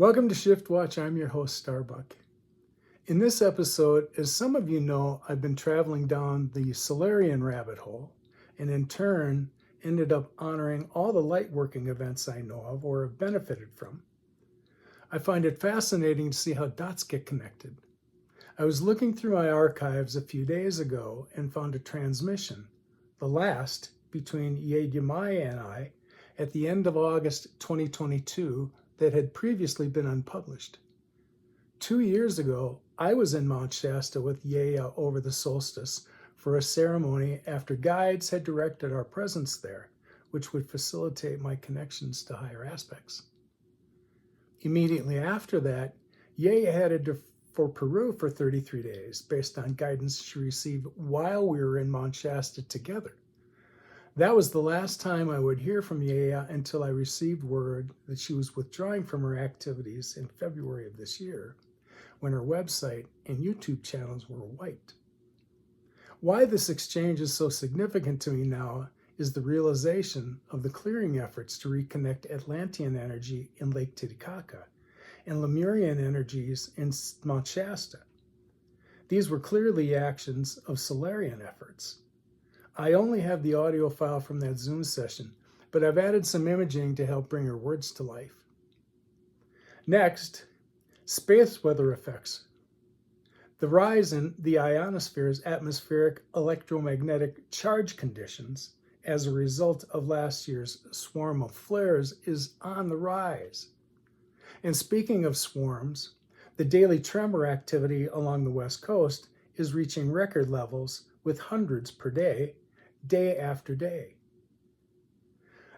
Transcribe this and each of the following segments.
Welcome to ShiftWatch. I'm your host, Starbuck. In this episode, as some of you know, I've been traveling down the Solarian rabbit hole and in turn ended up honoring all the lightworking events I know of or have benefited from. I find it fascinating to see how dots get connected. I was looking through my archives a few days ago and found a transmission, the last between Yedyamya and I, at the end of August 2022 that had previously been unpublished. 2 years ago, I was in Mt Shasta with Yeya over the solstice for a ceremony after guides had directed our presence there, which would facilitate my connections to higher aspects. Immediately after that, Yeya headed for Peru for 33 days based on guidance she received while we were in Mt Shasta together. That was the last time I would hear from Yeya until I received word that she was withdrawing from her activities in February of this year, when her website and YouTube channels were wiped. Why this exchange is so significant to me now is the realization of the clearing efforts to reconnect Atlantean energy in Lake Titicaca and Lemurian energies in Mt Shasta. These were clearly actions of Solarian efforts. I only have the audio file from that Zoom session, but I've added some imaging to help bring her words to life. Next, space weather effects. The rise in the ionosphere's atmospheric electromagnetic charge conditions as a result of last year's swarm of flares is on the rise. And speaking of swarms, the daily tremor activity along the West Coast is reaching record levels with hundreds per day, day after day.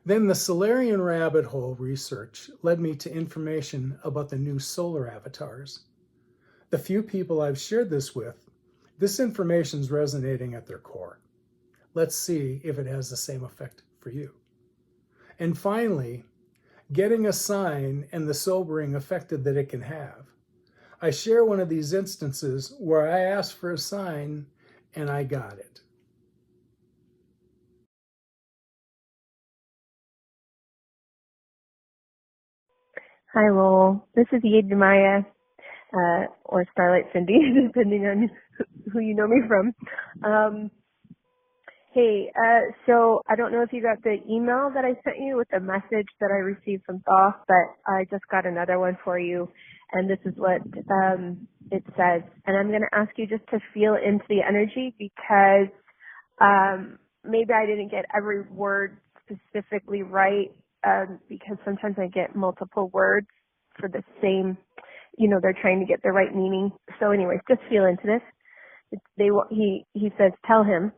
Then the Solarian rabbit hole research led me to information about the new solar avatars. The few people I've shared this with, this information is resonating at their core. Let's see if it has the same effect for you. And finally, getting a sign and the sobering effect that it can have. I share one of these instances where I asked for a sign and I got it. Hi, Lowell. This is Yedyamya, or Starlight Cindy, depending on who you know me from. So I don't know if you got the email that I sent you with the message that I received from Thoth, but I just got another one for you, and this is what it says. And I'm going to ask you just to feel into the energy because maybe I didn't get every word specifically right. Because sometimes I get multiple words for the same, they're trying to get the right meaning. So anyways, just feel into this. He says, tell him,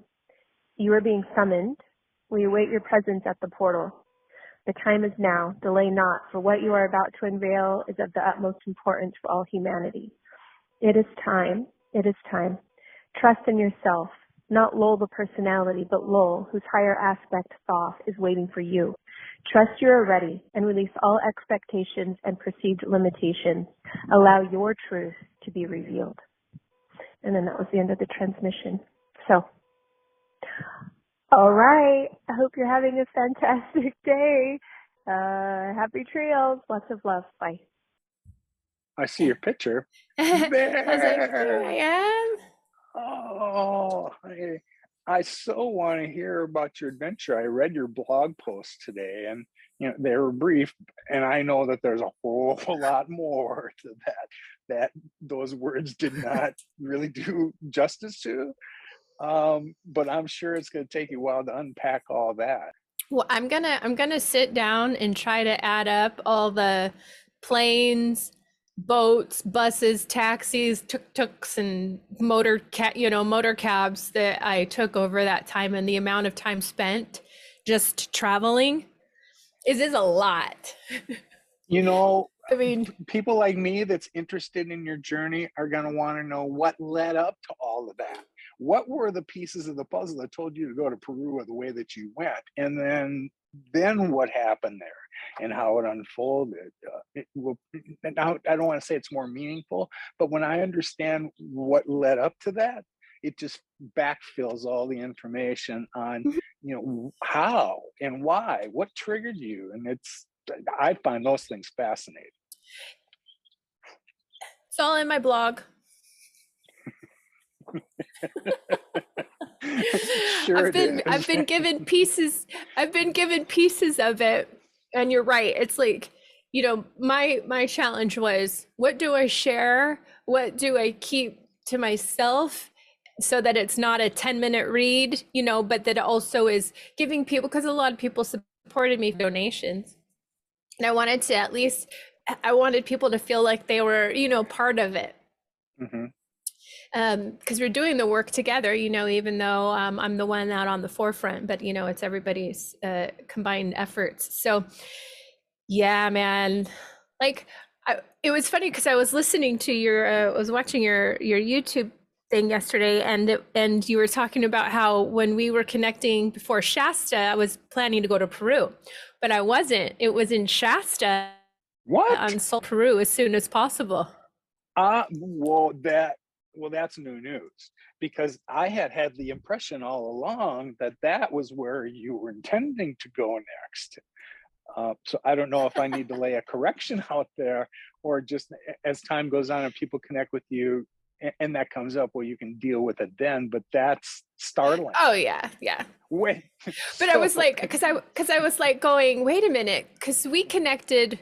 you are being summoned. We await your presence at the portal. The time is now. Delay not, for what you are about to unveil is of the utmost importance for all humanity. It is time. It is time. Trust in yourself. Not Lowell the personality, but Lowell, whose higher aspect, Thoth, is waiting for you. Trust you are ready and release all expectations and perceived limitations. Allow your truth to be revealed. And then that was the end of the transmission. So, all right. I hope you're having a fantastic day. Happy trails. Lots of love. Bye. I see your picture. I was like, there I am. Oh, I so want to hear about your adventure. I read your blog post today, and they were brief, and I know that there's a whole lot more to that those words did not really do justice to. But I'm sure it's going to take you a while to unpack all that. Well, I'm gonna sit down and try to add up all the planes, boats, buses, taxis, tuk-tuks, and motor cabs that I took over that time, and the amount of time spent just traveling is a lot. I mean, people like me that's interested in your journey are going to want to know what led up to all of that. What were the pieces of the puzzle that told you to go to Peru the way that you went? And then what happened there and how it unfolded? Now, I don't want to say it's more meaningful, but when I understand what led up to that, it just backfills all the information on, how and why, what triggered you. And I find those things fascinating. It's all in my blog. Sure I've been given pieces of it, and you're right. It's like, you know, my challenge was, what do I share? What do I keep to myself so that it's not a 10-minute read, you know, but that it also is giving people, because a lot of people supported me with donations. And I wanted to I wanted people to feel like they were, you know, part of it. Mm-hmm. Because we're doing the work together, you know, even though I'm the one out on the forefront, but you know, it's everybody's combined efforts. So yeah, man, like it was funny because I was listening to I was watching your YouTube thing yesterday, and you were talking about how when we were connecting before Shasta, I was planning to go to Peru, but I wasn't. It was in Shasta, on Peru, as soon as possible. Well, that's new news, because I had the impression all along that was where you were intending to go next. So I don't know if I need to lay a correction out there, or just as time goes on and people connect with you and that comes up, well, you can deal with it then. But that's startling. Oh yeah. Wait, but I was like, because I was like going, wait a minute, because we connected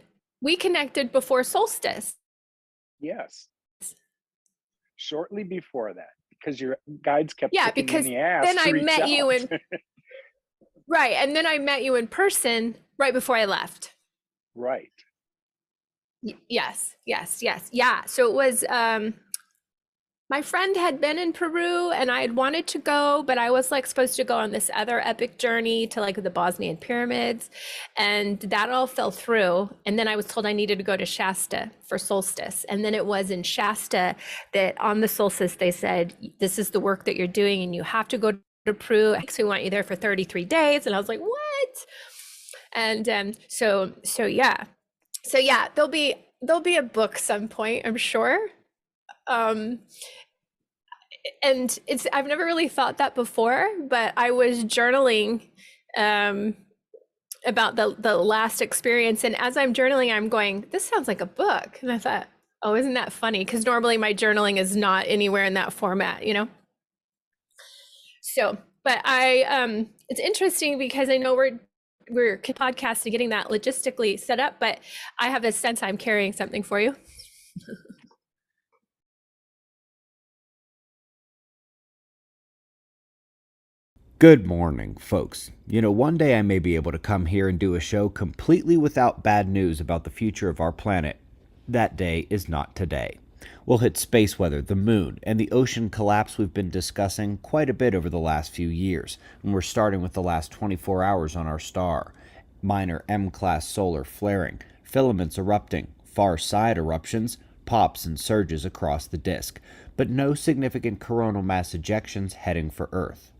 before solstice. Yes. Shortly before that, because your guides kept because in the ass then I met out. you in right, and then I met you in person right before I left. Right. Yes. Yeah. So it was my friend had been in Peru and I had wanted to go, but I was like supposed to go on this other epic journey to like the Bosnian pyramids, and that all fell through. And then I was told I needed to go to Shasta for solstice. And then it was in Shasta that on the solstice, they said, this is the work that you're doing and you have to go to Peru. We want you there for 33 days. And I was like, what? And so yeah, there'll be a book some point, I'm sure. And I've never really thought that before, but I was journaling about the last experience, and as I'm journaling, I'm going, this sounds like a book. And I thought, oh, isn't that funny? Because normally my journaling is not anywhere in that format, you know. So, but it's interesting because I know we're podcasting, getting that logistically set up, but I have a sense I'm carrying something for you. Good morning, folks. You know, one day I may be able to come here and do a show completely without bad news about the future of our planet. That day is not today. We'll hit space weather, the moon, and the ocean collapse we've been discussing quite a bit over the last few years, and we're starting with the last 24 hours on our star. Minor M-class solar flaring, filaments erupting, far side eruptions, pops and surges across the disk, but no significant coronal mass ejections heading for Earth.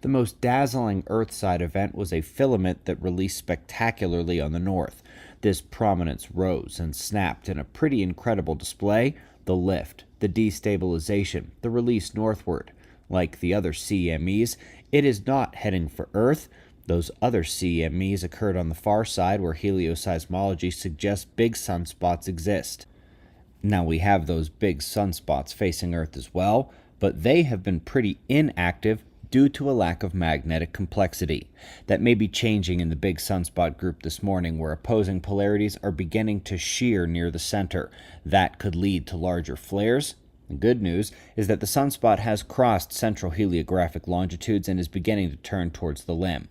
The most dazzling Earth-side event was a filament that released spectacularly on the north. This prominence rose and snapped in a pretty incredible display. The lift, the destabilization, the release northward. Like the other CMEs, it is not heading for Earth. Those other CMEs occurred on the far side where helioseismology suggests big sunspots exist. Now we have those big sunspots facing Earth as well, but they have been pretty inactive due to a lack of magnetic complexity. That may be changing in the big sunspot group this morning, where opposing polarities are beginning to shear near the center. That could lead to larger flares. The good news is that the sunspot has crossed central heliographic longitudes and is beginning to turn towards the limb.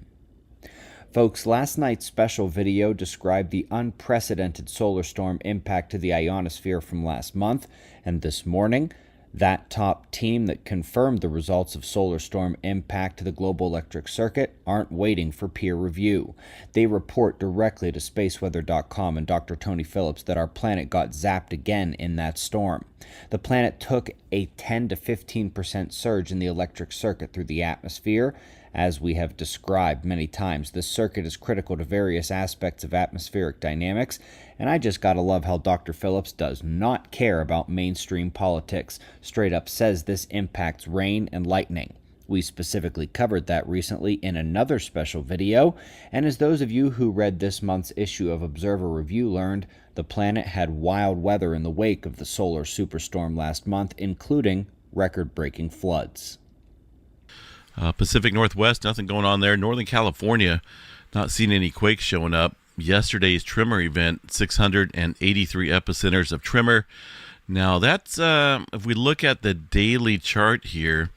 Folks, last night's special video described the unprecedented solar storm impact to the ionosphere from last month, and this morning, that top team that confirmed the results of solar storm impact to the global electric circuit aren't waiting for peer review. They report directly to spaceweather.com and Dr. Tony Phillips that our planet got zapped again in that storm. The planet took a 10 to 15% surge in the electric circuit through the atmosphere. As we have described many times, this circuit is critical to various aspects of atmospheric dynamics, and I just gotta love how Dr. Phillips does not care about mainstream politics, straight up says this impacts rain and lightning. We specifically covered that recently in another special video, and as those of you who read this month's issue of Observer Review learned, The planet had wild weather in the wake of the solar superstorm last month, including record-breaking floods. Pacific Northwest, nothing going on there. Northern California, not seeing any quakes showing up. Yesterday's tremor event, 683 epicenters of tremor. Now that's, if we look at the daily chart here,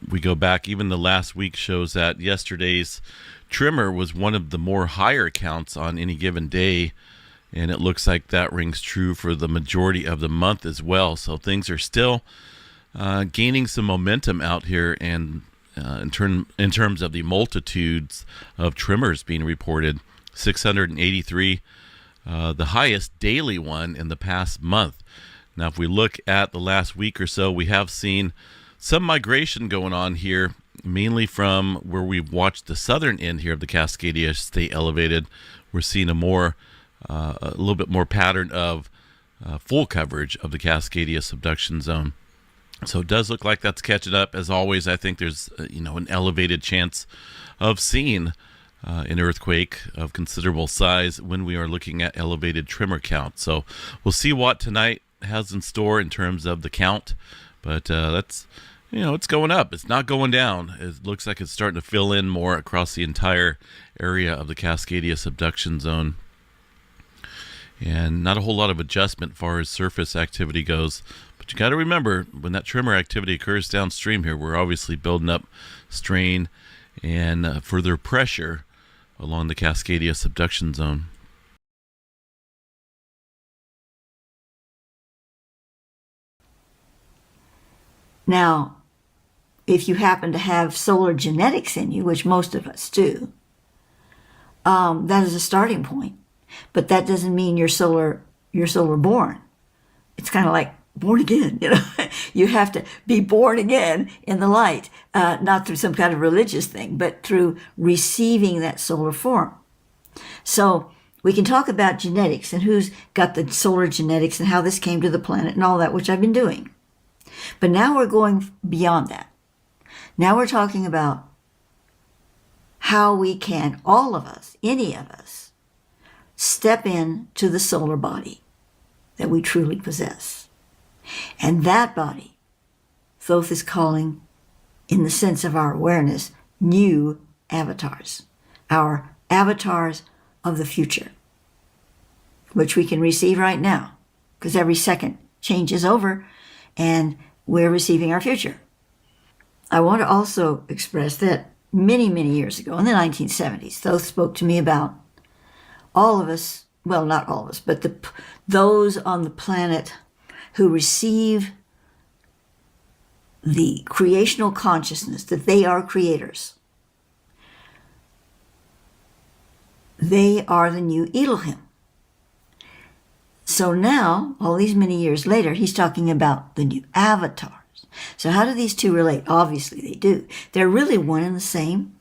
we go back, even the last week shows that yesterday's tremor was one of the more higher counts on any given day. And it looks like that rings true for the majority of the month as well. So things are still gaining some momentum out here, and in terms of the multitudes of tremors being reported, 683, the highest daily one in the past month. Now, if we look at the last week or so, we have seen some migration going on here, mainly from where we've watched the southern end here of the Cascadia stay elevated. We're seeing a little bit more pattern of full coverage of the Cascadia subduction zone. So it does look like that's catching up. As always, I think there's an elevated chance of seeing an earthquake of considerable size when we are looking at elevated tremor count. So we'll see what tonight has in store in terms of the count. But that's, it's going up. It's not going down. It looks like it's starting to fill in more across the entire area of the Cascadia subduction zone. And not a whole lot of adjustment as far as surface activity goes. But you got to remember, when that tremor activity occurs downstream here, we're obviously building up strain and further pressure along the Cascadia subduction zone. Now, if you happen to have solar genetics in you, which most of us do, that is a starting point. But that doesn't mean you're solar born. It's kind of like born again, You have to be born again in the light, not through some kind of religious thing, but through receiving that solar form. So we can talk about genetics and who's got the solar genetics and how this came to the planet and all that, which I've been doing. But now we're going beyond that. Now we're talking about how we can, all of us, any of us, step in to the solar body that we truly possess. And that body, Thoth is calling, in the sense of our awareness, new avatars. Our avatars of the future, which we can receive right now, because every second changes over and we're receiving our future. I want to also express that many, many years ago, in the 1970s, Thoth spoke to me about all of us, well, not all of us, but those on the planet who receive the creational consciousness that they are creators. They are the new Elohim. So now, all these many years later, he's talking about the new avatars. So how do these two relate? Obviously they do. They're really one and the same,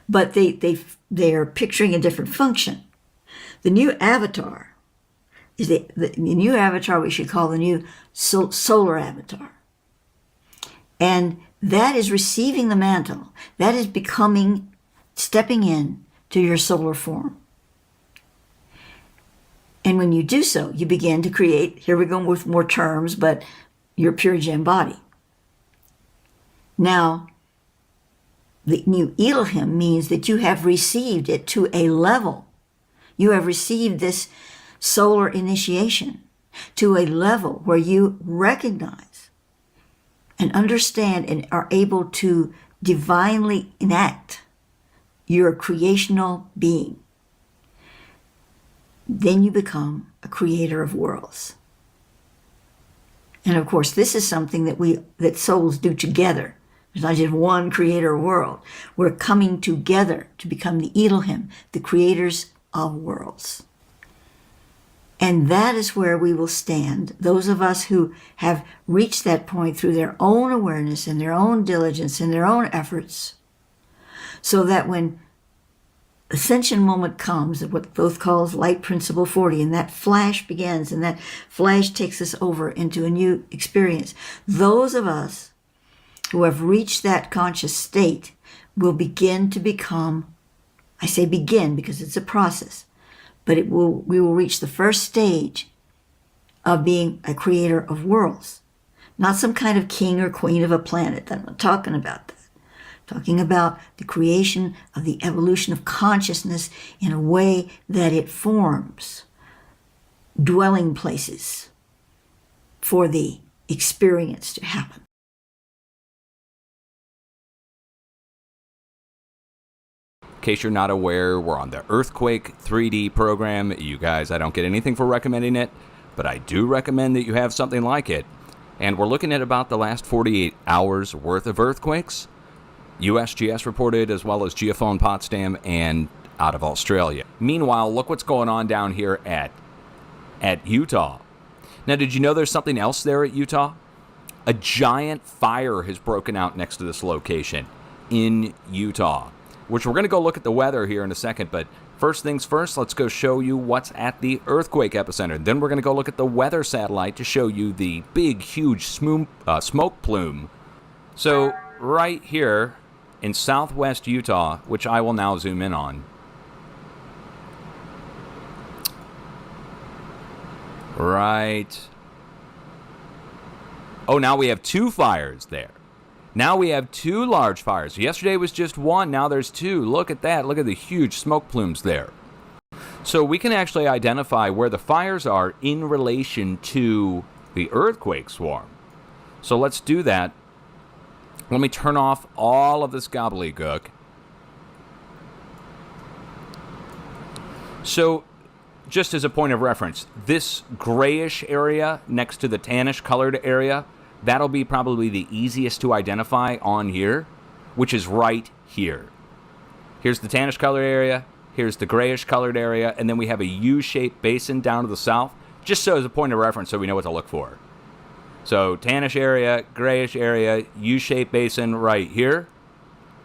but they are picturing a different function. The new avatar is the new avatar we should call the new solar avatar. And that is receiving the mantle. That is stepping in to your solar form. And when you do so, you begin to create, here we go with more terms, but your pure gem body. Now, the new Elohim means that you have received it to a level. You have received this solar initiation to a level where you recognize and understand and are able to divinely enact your creational being. Then you become a creator of worlds. And of course, this is something that souls do together. There's not just one creator world. We're coming together to become the Elohim, the creators of worlds. And that is where we will stand, those of us who have reached that point through their own awareness and their own diligence and their own efforts, so that when ascension moment comes, what Thoth calls light principle 40, and that flash begins, and that flash takes us over into a new experience, those of us who have reached that conscious state will begin to become, I say begin because it's a process, but we will reach the first stage of being a creator of worlds. Not some kind of king or queen of a planet. I'm not talking about that. I'm talking about the creation of the evolution of consciousness in a way that it forms dwelling places for the experience to happen. In case you're not aware, we're on the Earthquake 3D program. You guys, I don't get anything for recommending it, but I do recommend that you have something like it. And we're looking at about the last 48 hours worth of earthquakes. USGS reported, as well as Geophone Potsdam and out of Australia. Meanwhile, look what's going on down here at Utah. Now, did you know there's something else there at Utah? A giant fire has broken out next to this location in Utah, which we're going to go look at the weather here in a second. But first things first, let's go show you what's at the earthquake epicenter. Then we're going to go look at the weather satellite to show you the big, huge smoke plume. So right here in southwest Utah, which I will now zoom in on. Right. Oh, now we have two fires there. Now we have two large fires. Yesterday was just one. Now there's two. Look at that. Look at the huge smoke plumes there. So we can actually identify where the fires are in relation to the earthquake swarm. So let's do that. Let me turn off all of this gobbledygook. So just as a point of reference, this grayish area next to the tannish colored area, that'll be probably the easiest to identify on here, which is right here. Here's the tannish colored area, here's the grayish colored area, and then we have a U-shaped basin down to the south, just so as a point of reference so we know what to look for. So tannish area, grayish area, U-shaped basin right here.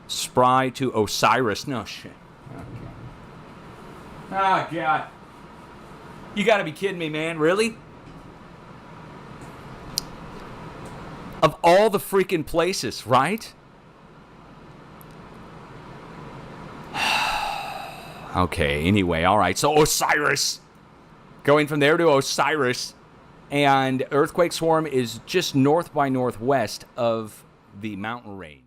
Spry to Osiris. No shit. Okay. Oh, God. You gotta be kidding me, man. Really? Of all the freaking places, right? Okay, anyway, all right. So Osiris. Going from there to Osiris. And earthquake swarm is just north by northwest of the mountain range.